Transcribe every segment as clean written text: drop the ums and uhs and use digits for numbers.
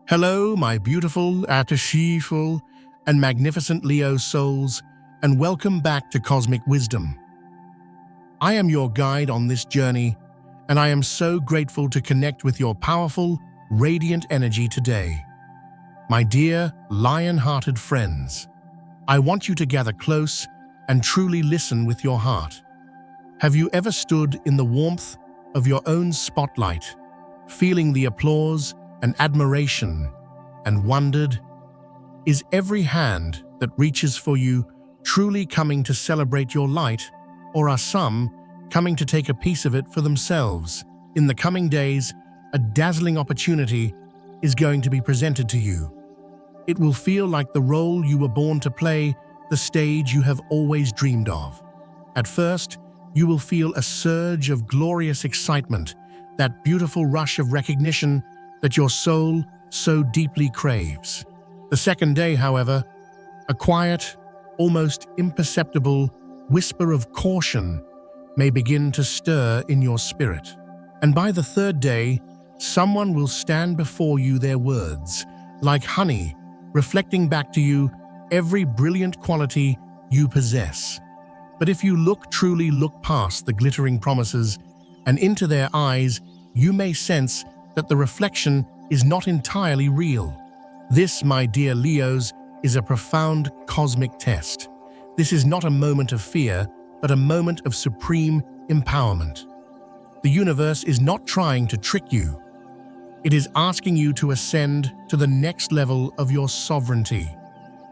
Hello, my beautiful, artificial, and magnificent Leo souls, and welcome back to Cosmic Wisdom. I am your guide on this journey, and I am so grateful to connect with your powerful, radiant energy today. My dear, lion-hearted friends, I want you to gather close and truly listen with your heart. Have you ever stood in the warmth of your own spotlight, feeling the applause and admiration, and wondered, is every hand that reaches for you truly coming to celebrate your light, or are some coming to take a piece of it for themselves? In the coming days, a dazzling opportunity is going to be presented to you. It will feel like the role you were born to play, the stage you have always dreamed of. At first, you will feel a surge of glorious excitement, that beautiful rush of recognition that your soul so deeply craves. The second day, however, a quiet, almost imperceptible whisper of caution may begin to stir in your spirit. And by the third day, someone will stand before you, their words, like honey, reflecting back to you every brilliant quality you possess. But if you truly look past the glittering promises and into their eyes, you may sense that the reflection is not entirely real. This, my dear Leos, is a profound cosmic test. This is not a moment of fear, but a moment of supreme empowerment. The universe is not trying to trick you. It is asking you to ascend to the next level of your sovereignty.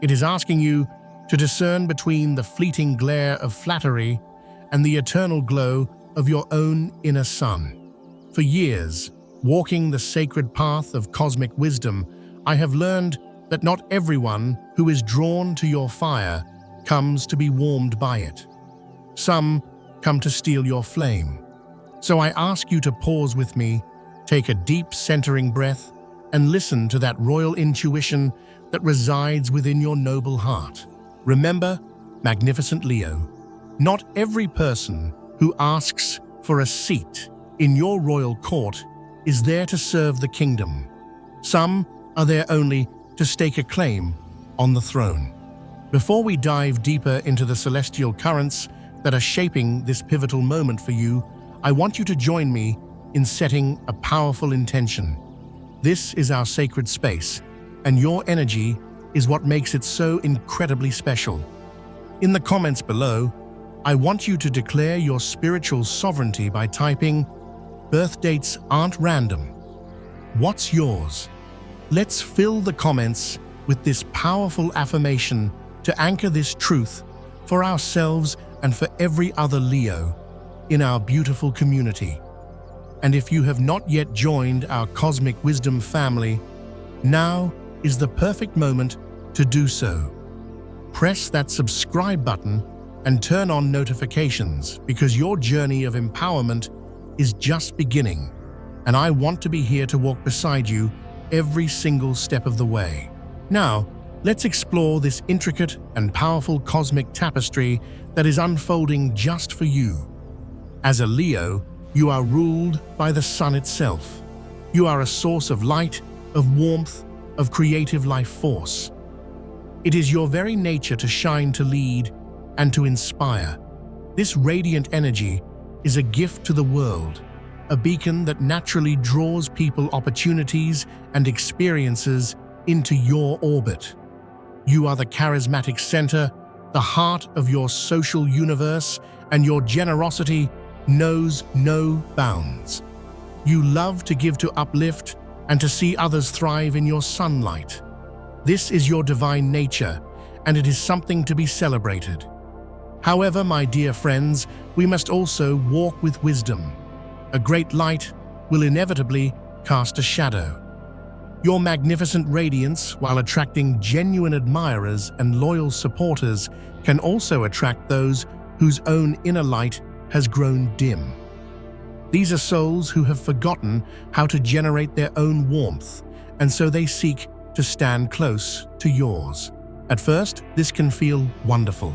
It is asking you to discern between the fleeting glare of flattery and the eternal glow of your own inner sun. For years, walking the sacred path of cosmic wisdom, I have learned that not everyone who is drawn to your fire comes to be warmed by it. Some come to steal your flame. So I ask you to pause with me, take a deep centering breath, and listen to that royal intuition that resides within your noble heart. Remember, magnificent Leo, not every person who asks for a seat in your royal court is there to serve the kingdom. Some are there only to stake a claim on the throne. Before we dive deeper into the celestial currents that are shaping this pivotal moment for you, I want you to join me in setting a powerful intention. This is our sacred space, and your energy is what makes it so incredibly special. In the comments below, I want you to declare your spiritual sovereignty by typing, "Birth dates aren't random. What's yours?" Let's fill the comments with this powerful affirmation to anchor this truth for ourselves and for every other Leo in our beautiful community. And if you have not yet joined our Cosmic Wisdom family, now is the perfect moment to do so. Press that subscribe button and turn on notifications, because your journey of empowerment is just beginning, and I want to be here to walk beside you every single step of the way. Now, let's explore this intricate and powerful cosmic tapestry that is unfolding just for you. As a Leo, you are ruled by the sun itself. You are a source of light, of warmth, of creative life force. It is your very nature to shine, to lead, and to inspire. This radiant energy is a gift to the world, a beacon that naturally draws people, opportunities, and experiences into your orbit. You are the charismatic center, the heart of your social universe, and your generosity knows no bounds. You love to give, to uplift, and to see others thrive in your sunlight. This is your divine nature, and it is something to be celebrated. However, my dear friends, we must also walk with wisdom. A great light will inevitably cast a shadow. Your magnificent radiance, while attracting genuine admirers and loyal supporters, can also attract those whose own inner light has grown dim. These are souls who have forgotten how to generate their own warmth, and so they seek to stand close to yours. At first, this can feel wonderful.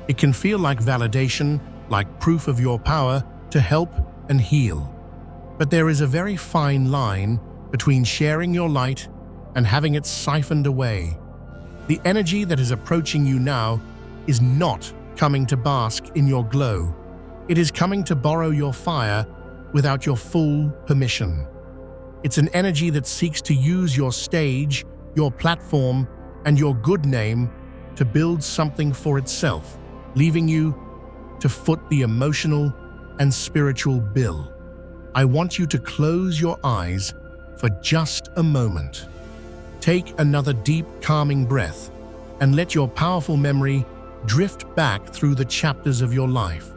It can feel like validation, like proof of your power to help and heal. But there is a very fine line between sharing your light and having it siphoned away. The energy that is approaching you now is not coming to bask in your glow. It is coming to borrow your fire without your full permission. It's an energy that seeks to use your stage, your platform, and your good name to build something for itself, leaving you to foot the emotional and spiritual bill. I want you to close your eyes for just a moment. Take another deep, calming breath and let your powerful memory drift back through the chapters of your life.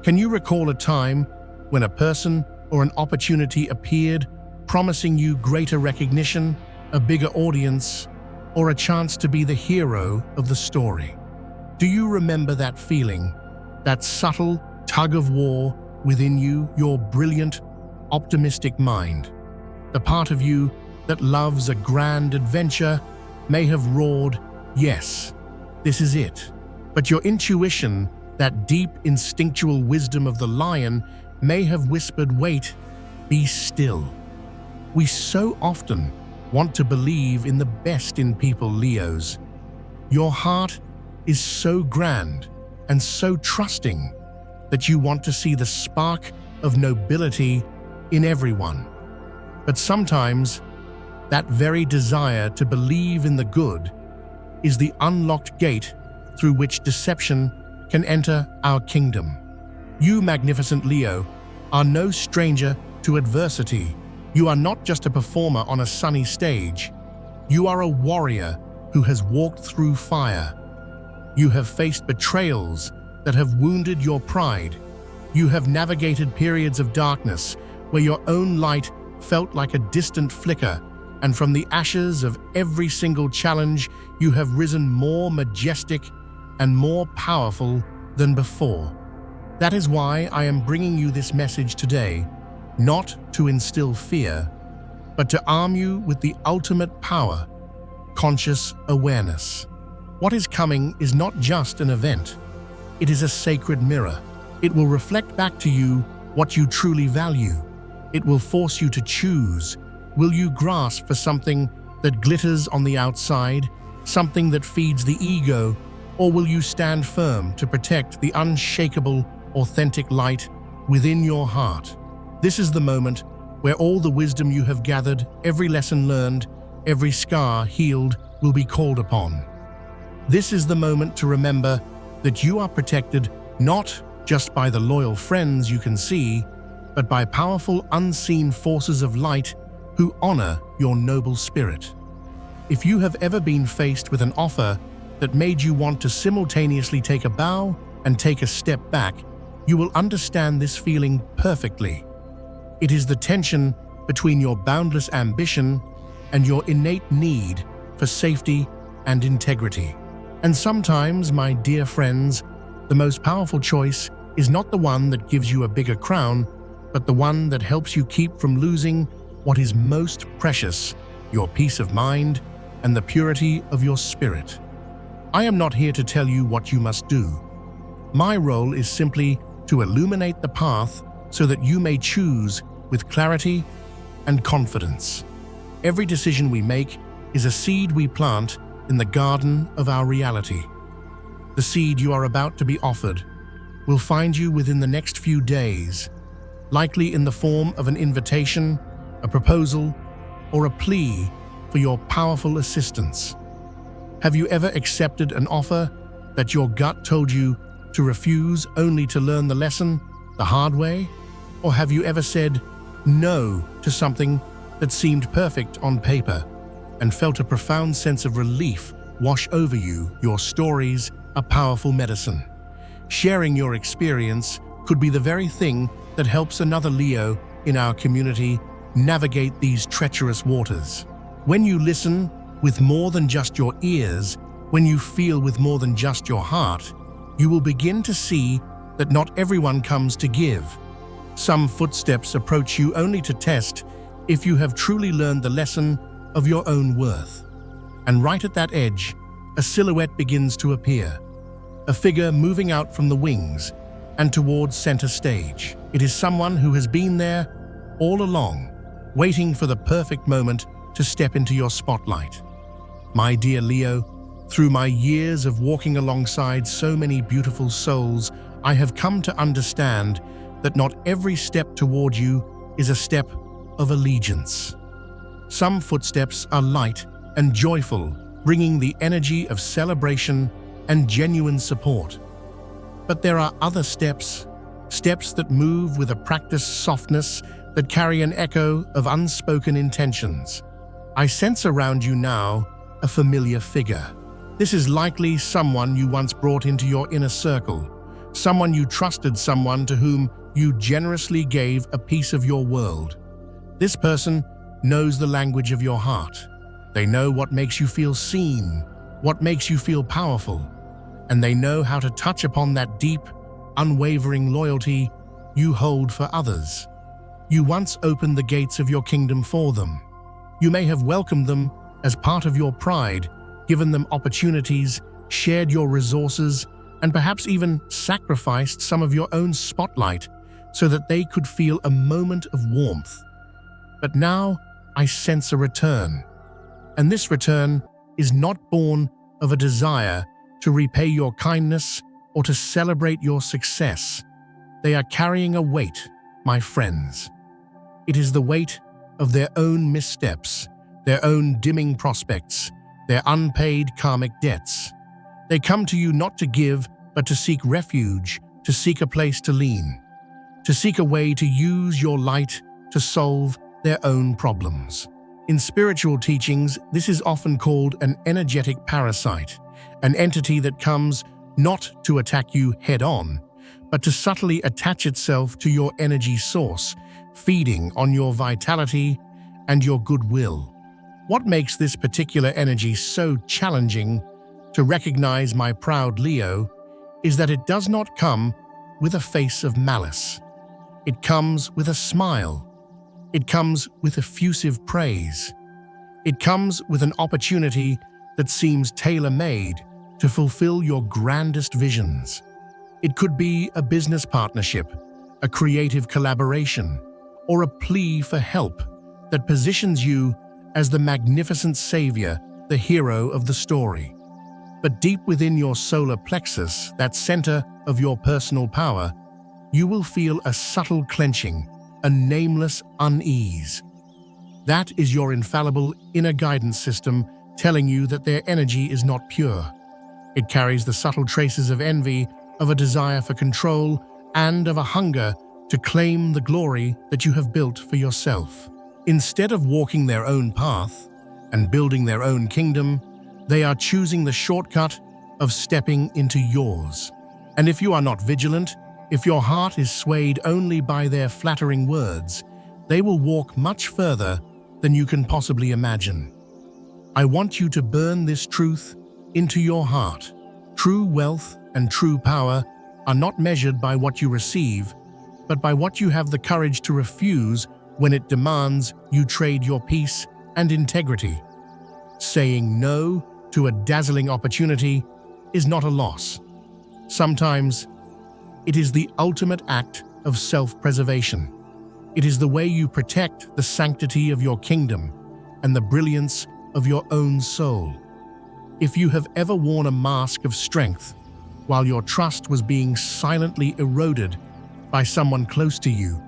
Can you recall a time when a person or an opportunity appeared, promising you greater recognition, a bigger audience, or a chance to be the hero of the story? Do you remember that feeling, that subtle tug of war within you, your brilliant, optimistic mind? The part of you that loves a grand adventure may have roared, "Yes, this is it." But your intuition, that deep instinctual wisdom of the lion, may have whispered, "Wait, be still." We so often want to believe in the best in people, Leos. Your heart is so grand and so trusting that you want to see the spark of nobility in everyone. But sometimes, that very desire to believe in the good is the unlocked gate through which deception can enter our kingdom. You, magnificent Leo, are no stranger to adversity. You are not just a performer on a sunny stage. You are a warrior who has walked through fire. You have faced betrayals that have wounded your pride. You have navigated periods of darkness where your own light felt like a distant flicker, and from the ashes of every single challenge, you have risen more majestic and more powerful than before. That is why I am bringing you this message today, not to instill fear, but to arm you with the ultimate power, conscious awareness. What is coming is not just an event. It is a sacred mirror. It will reflect back to you what you truly value. It will force you to choose. Will you grasp for something that glitters on the outside, something that feeds the ego, or will you stand firm to protect the unshakable, authentic light within your heart? This is the moment where all the wisdom you have gathered, every lesson learned, every scar healed will be called upon. This is the moment to remember that you are protected not just by the loyal friends you can see, but by powerful unseen forces of light who honor your noble spirit. If you have ever been faced with an offer that made you want to simultaneously take a bow and take a step back, you will understand this feeling perfectly. It is the tension between your boundless ambition and your innate need for safety and integrity. And sometimes, my dear friends, the most powerful choice is not the one that gives you a bigger crown, but the one that helps you keep from losing what is most precious, your peace of mind and the purity of your spirit. I am not here to tell you what you must do. My role is simply to illuminate the path so that you may choose with clarity and confidence. Every decision we make is a seed we plant in the garden of our reality. The seed you are about to be offered will find you within the next few days, likely in the form of an invitation, a proposal, or a plea for your powerful assistance. Have you ever accepted an offer that your gut told you to refuse only to learn the lesson the hard way? Or have you ever said no to something that seemed perfect on paper and felt a profound sense of relief wash over you? Your stories are powerful medicine. Sharing your experience could be the very thing that helps another Leo in our community navigate these treacherous waters. When you listen with more than just your ears, when you feel with more than just your heart, you will begin to see that not everyone comes to give. Some footsteps approach you only to test if you have truly learned the lesson of your own worth. And right at that edge, a silhouette begins to appear, a figure moving out from the wings and towards center stage. It is someone who has been there all along, waiting for the perfect moment to step into your spotlight. My dear Leo, through my years of walking alongside so many beautiful souls, I have come to understand that not every step toward you is a step of allegiance. Some footsteps are light and joyful, bringing the energy of celebration and genuine support. But there are other steps that move with a practiced softness that carry an echo of unspoken intentions. I sense around you now a familiar figure. This is likely someone you once brought into your inner circle, someone you trusted, someone to whom you generously gave a piece of your world. This person knows the language of your heart. They know what makes you feel seen, what makes you feel powerful, and they know how to touch upon that deep, unwavering loyalty you hold for others. You once opened the gates of your kingdom for them. You may have welcomed them as part of your pride, given them opportunities, shared your resources, and perhaps even sacrificed some of your own spotlight so that they could feel a moment of warmth. But now I sense a return, and this return is not born of a desire to repay your kindness or to celebrate your success. They are carrying a weight, my friends. It is the weight of their own missteps, their own dimming prospects, their unpaid karmic debts. They come to you not to give, but to seek refuge, to seek a place to lean, to seek a way to use your light to solve their own problems. In spiritual teachings, this is often called an energetic parasite, an entity that comes not to attack you head-on, but to subtly attach itself to your energy source, feeding on your vitality and your goodwill. What makes this particular energy so challenging to recognize, my proud Leo, is that it does not come with a face of malice. It comes with a smile. It comes with effusive praise. It comes with an opportunity that seems tailor-made to fulfill your grandest visions. It could be a business partnership, a creative collaboration, or a plea for help that positions you as the magnificent savior, the hero of the story. But deep within your solar plexus, that center of your personal power, you will feel a subtle clenching, a nameless unease. That is your infallible inner guidance system telling you that their energy is not pure. It carries the subtle traces of envy, of a desire for control, and of a hunger to claim the glory that you have built for yourself. Instead of walking their own path and building their own kingdom, they are choosing the shortcut of stepping into yours. And if you are not vigilant, if your heart is swayed only by their flattering words, they will walk much further than you can possibly imagine. I want you to burn this truth into your heart. True wealth and true power are not measured by what you receive, but by what you have the courage to refuse when it demands you trade your peace and integrity. Saying no to a dazzling opportunity is not a loss. Sometimes it is the ultimate act of self-preservation. It is the way you protect the sanctity of your kingdom and the brilliance of your own soul. If you have ever worn a mask of strength while your trust was being silently eroded by someone close to you,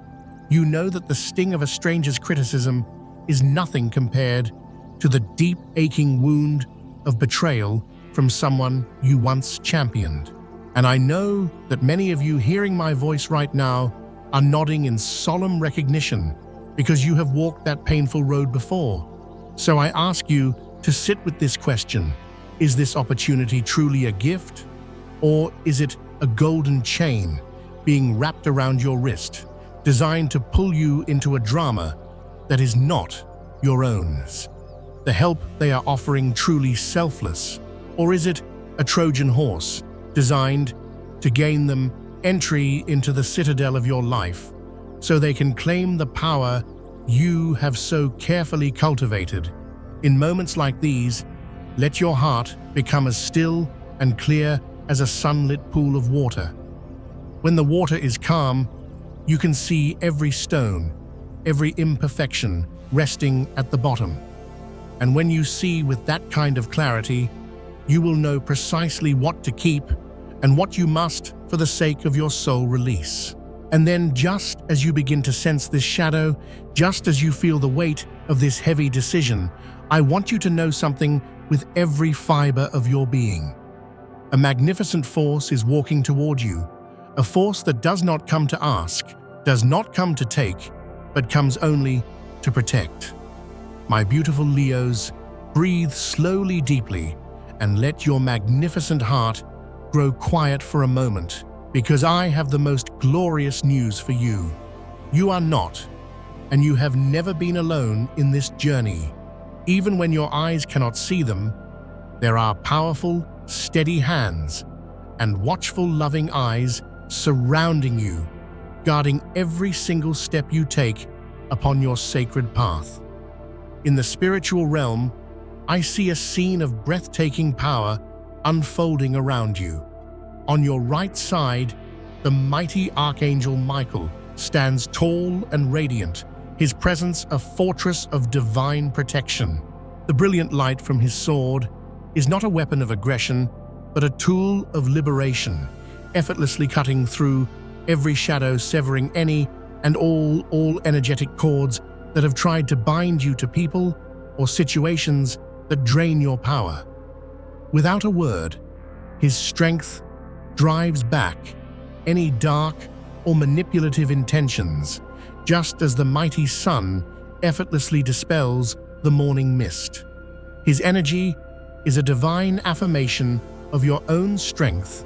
you know that the sting of a stranger's criticism is nothing compared to the deep, aching wound of betrayal from someone you once championed. And I know that many of you hearing my voice right now are nodding in solemn recognition because you have walked that painful road before. So I ask you to sit with this question. Is this opportunity truly a gift? Or is it a golden chain being wrapped around your wrist, designed to pull you into a drama that is not your own? The help they are offering truly selfless? Or is it a Trojan horse designed to gain them entry into the citadel of your life so they can claim the power you have so carefully cultivated? In moments like these, let your heart become as still and clear as a sunlit pool of water. When the water is calm, you can see every stone, every imperfection resting at the bottom. And when you see with that kind of clarity, you will know precisely what to keep and what you must for the sake of your soul release. And then, just as you begin to sense this shadow, just as you feel the weight of this heavy decision, I want you to know something with every fiber of your being. A magnificent force is walking toward you, a force that does not come to ask, does not come to take, but comes only to protect. My beautiful Leos, breathe slowly, deeply, and let your magnificent heart grow quiet for a moment, because I have the most glorious news for you. You are not, and you have never been alone in this journey. Even when your eyes cannot see them, there are powerful, steady hands and watchful, loving eyes surrounding you, guarding every single step you take upon your sacred path. In the spiritual realm, I see a scene of breathtaking power unfolding around you. On your right side, the mighty Archangel Michael stands tall and radiant, his presence a fortress of divine protection. The brilliant light from his sword is not a weapon of aggression, but a tool of liberation, effortlessly cutting through every shadow, severing any and all energetic cords that have tried to bind you to people or situations that drain your power. Without a word, his strength drives back any dark or manipulative intentions, just as the mighty sun effortlessly dispels the morning mist. His energy is a divine affirmation of your own strength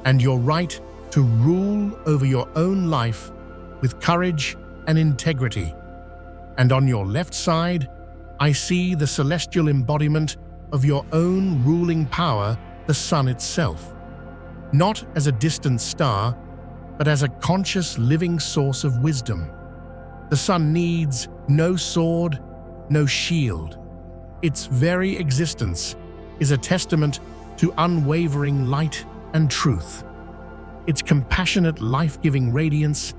and your right to rule over your own life with courage and integrity. And on your left side, I see the celestial embodiment of your own ruling power, the sun itself. Not as a distant star, but as a conscious living source of wisdom. The sun needs no sword, no shield. Its very existence is a testament to unwavering light and truth. Its compassionate, life-giving radiance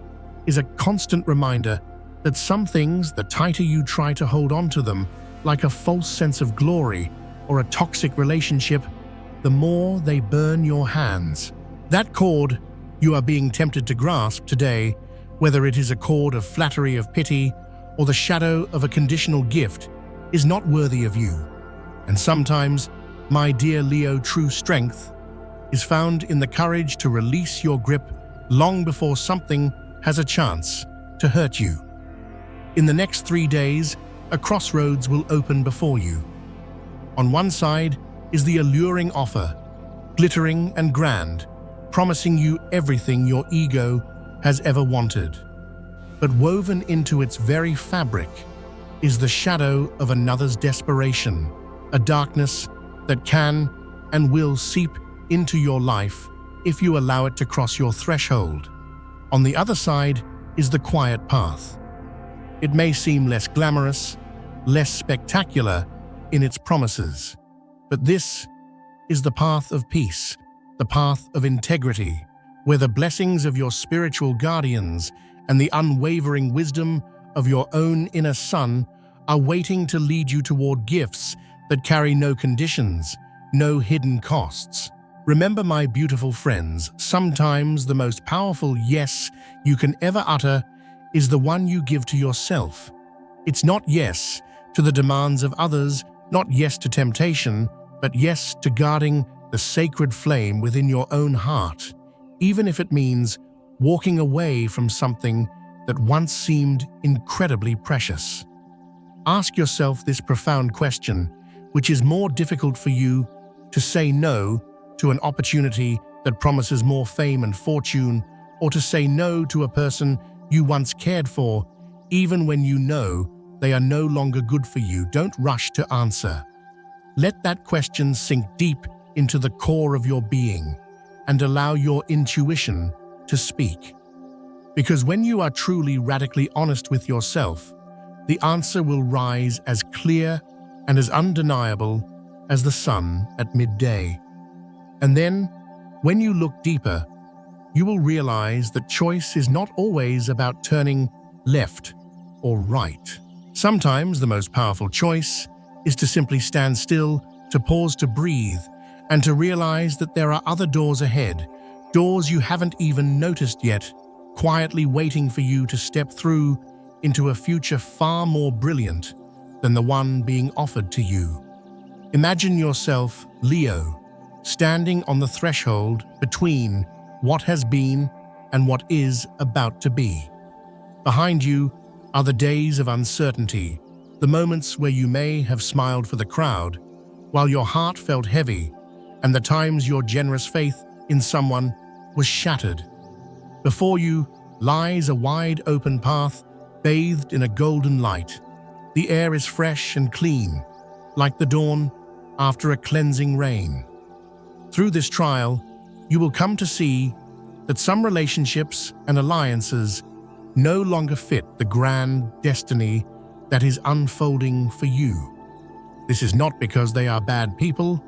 is a constant reminder that some things, the tighter you try to hold on to them, like a false sense of glory or a toxic relationship, the more they burn your hands. That cord you are being tempted to grasp today, whether it is a cord of flattery, of pity, or the shadow of a conditional gift, is not worthy of you. And sometimes, my dear Leo, true strength is found in the courage to release your grip long before something has a chance to hurt you. In the next 3 days, a crossroads will open before you. On one side is the alluring offer, glittering and grand, promising you everything your ego has ever wanted. But woven into its very fabric is the shadow of another's desperation, a darkness that can and will seep into your life if you allow it to cross your threshold. On the other side is the quiet path. It may seem less glamorous, less spectacular in its promises, but this is the path of peace, the path of integrity, where the blessings of your spiritual guardians and the unwavering wisdom of your own inner sun are waiting to lead you toward gifts that carry no conditions, no hidden costs. Remember, my beautiful friends, sometimes the most powerful yes you can ever utter is the one you give to yourself. It's not yes to the demands of others, not yes to temptation, but yes to guarding the sacred flame within your own heart, even if it means walking away from something that once seemed incredibly precious. Ask yourself this profound question: which is more difficult for you, to say no to an opportunity that promises more fame and fortune, or to say no to a person you once cared for, even when you know they are no longer good for you? Don't rush to answer. Let that question sink deep into the core of your being and allow your intuition to speak. Because when you are truly radically honest with yourself, the answer will rise as clear and as undeniable as the sun at midday. And then, when you look deeper, you will realize that choice is not always about turning left or right. Sometimes the most powerful choice is to simply stand still, to pause to breathe, and to realize that there are other doors ahead, doors you haven't even noticed yet, quietly waiting for you to step through into a future far more brilliant than the one being offered to you. Imagine yourself, Leo, standing on the threshold between what has been and what is about to be. Behind you are the days of uncertainty, the moments where you may have smiled for the crowd, while your heart felt heavy, and the times your generous faith in someone was shattered. Before you lies a wide open path, bathed in a golden light. The air is fresh and clean, like the dawn after a cleansing rain. Through this trial, you will come to see that some relationships and alliances no longer fit the grand destiny that is unfolding for you. This is not because they are bad people,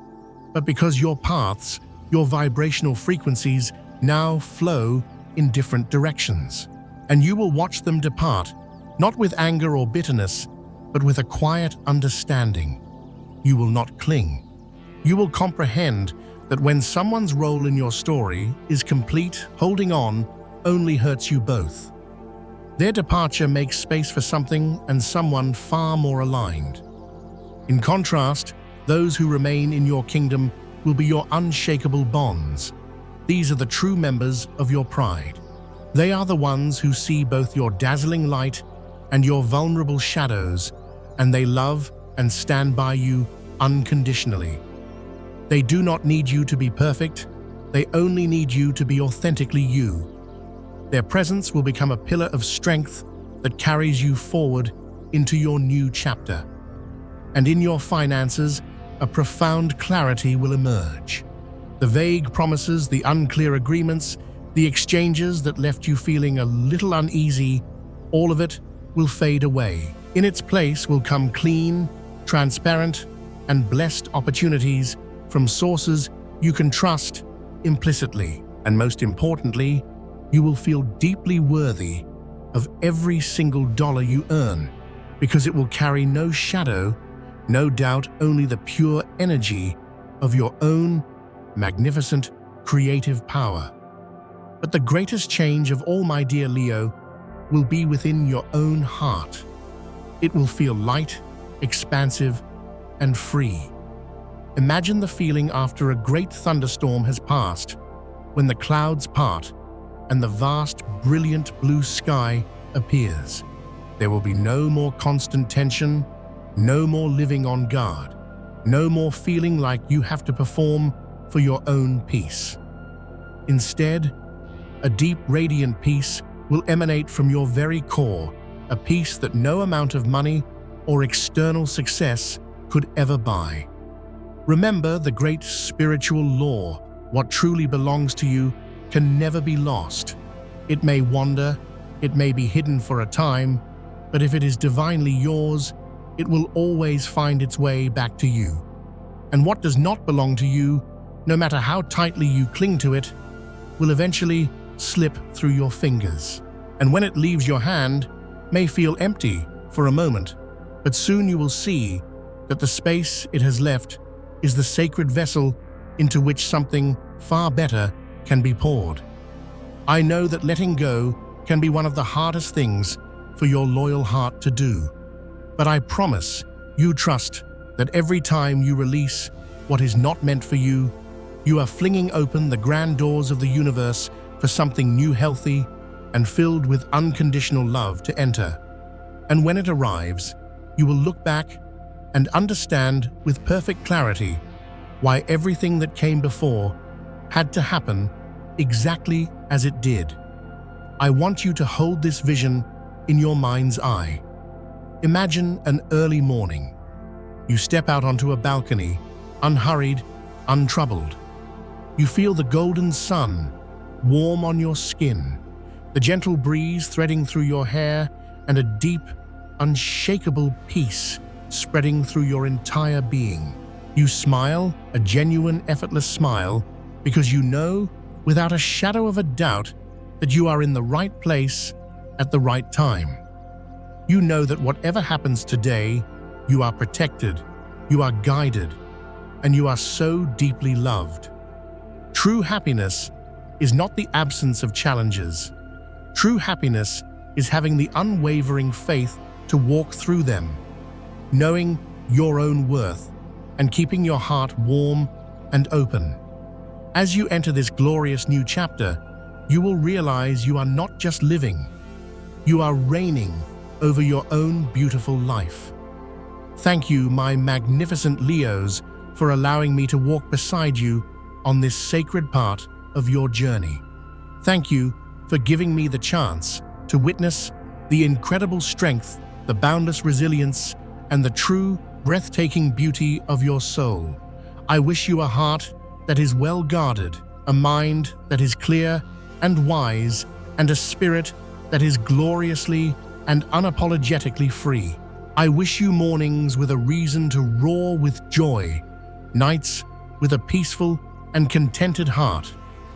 but because your paths, your vibrational frequencies now flow in different directions. And you will watch them depart, not with anger or bitterness, but with a quiet understanding. You will not cling. You will comprehend that when someone's role in your story is complete, holding on only hurts you both. Their departure makes space for something and someone far more aligned. In contrast, those who remain in your kingdom will be your unshakable bonds. These are the true members of your pride. They are the ones who see both your dazzling light and your vulnerable shadows, and they love and stand by you unconditionally. They do not need you to be perfect, they only need you to be authentically you. Their presence will become a pillar of strength that carries you forward into your new chapter. And in your finances, a profound clarity will emerge. The vague promises, the unclear agreements, the exchanges that left you feeling a little uneasy, all of it will fade away. In its place will come clean, transparent, and blessed opportunities from sources you can trust implicitly. And most importantly, you will feel deeply worthy of every single dollar you earn, because it will carry no shadow, no doubt, only the pure energy of your own magnificent creative power. But the greatest change of all, my dear Leo, will be within your own heart. It will feel light, expansive, and free. Imagine the feeling after a great thunderstorm has passed, when the clouds part and the vast, brilliant blue sky appears. There will be no more constant tension, no more living on guard, no more feeling like you have to perform for your own peace. Instead, a deep, radiant peace will emanate from your very core, a peace that no amount of money or external success could ever buy. Remember the great spiritual law: what truly belongs to you can never be lost. It may wander, it may be hidden for a time, but if it is divinely yours, it will always find its way back to you. And what does not belong to you, no matter how tightly you cling to it, will eventually slip through your fingers. And when it leaves your hand, may feel empty for a moment, but soon you will see that the space it has left is the sacred vessel into which something far better can be poured. I know that letting go can be one of the hardest things for your loyal heart to do, but I promise you trust that every time you release what is not meant for you, you are flinging open the grand doors of the universe for something new, healthy, and filled with unconditional love to enter. And when it arrives, you will look back and understand with perfect clarity why everything that came before had to happen exactly as it did. I want you to hold this vision in your mind's eye. Imagine an early morning. You step out onto a balcony, unhurried, untroubled. You feel the golden sun warm on your skin, the gentle breeze threading through your hair, and a deep, unshakable peace spreading through your entire being. You smile, a genuine, effortless smile, because you know, without a shadow of a doubt, that you are in the right place at the right time. You know that whatever happens today, you are protected, you are guided, and you are so deeply loved. True happiness is not the absence of challenges. True happiness is having the unwavering faith to walk through them, knowing your own worth and keeping your heart warm and open. As you enter this glorious new chapter, you will realize you are not just living, you are reigning over your own beautiful life. Thank you, my magnificent Leos, for allowing me to walk beside you on this sacred part of your journey. Thank you for giving me the chance to witness the incredible strength, the boundless resilience, and the true, breathtaking beauty of your soul. I wish you a heart that is well guarded, a mind that is clear and wise, and a spirit that is gloriously and unapologetically free. I wish you mornings with a reason to roar with joy, nights with a peaceful and contented heart.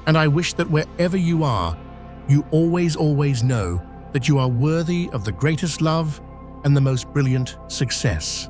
And I wish that wherever you are, you always know that you are worthy of the greatest love and the most brilliant success.